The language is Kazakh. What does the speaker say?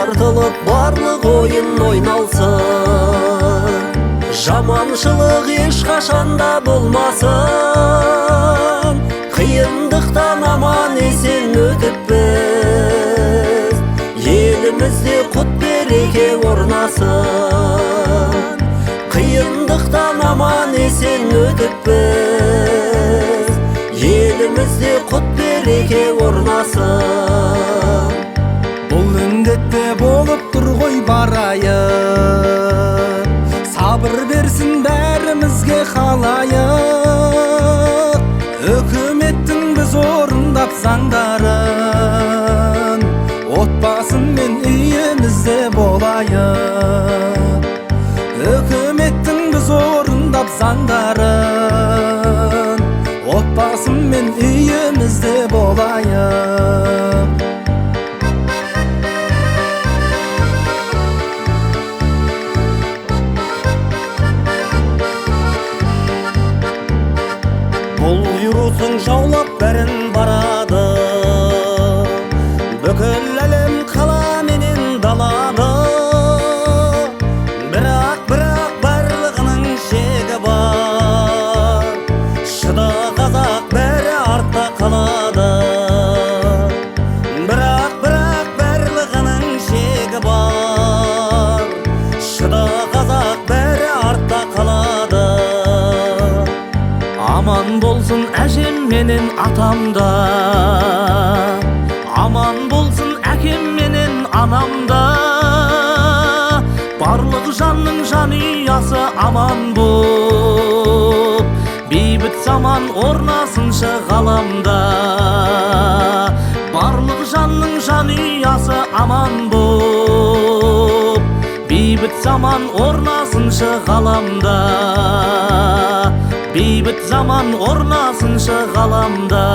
тартылып барлық ойын ойналсын, жаманшылық ешқашанда болмасын. Қиындықтан аман есен өтіп біз, елімізде құт береке орнасын. Қиындықтан аман есен өтіп біз, елімізде құт береке орнасын. Бұл індетте болып тұр ғой барайық, сабыр берсін бәрімізге халайық. Үкіметтің біз орындап заңдарын, отбасын мен үйімізде болайық. Үкіметтің біз орындап заңдарын, отбасын мен үйімізде болайық. Бұл вирусың жаулап бәрін барады, бүкіл әлем қала менен далады. Бірақ барлығының шегі бар, шыда қазақ бәрі артта қалады. Бірақ барлығының шегі бар, шыда қазақ бәрі артта қалады. Аман болсын әжем менен атамда, аман болсын әкем менен анамда. Барлық жанның жанұясы аман боп, бейбіт заман орнасыншы ғаламда. Барлық жанның жанұясы аман боп, бейбіт заман орнасыншы ғаламда. Бейбіт заман орнасыншы ғаламда.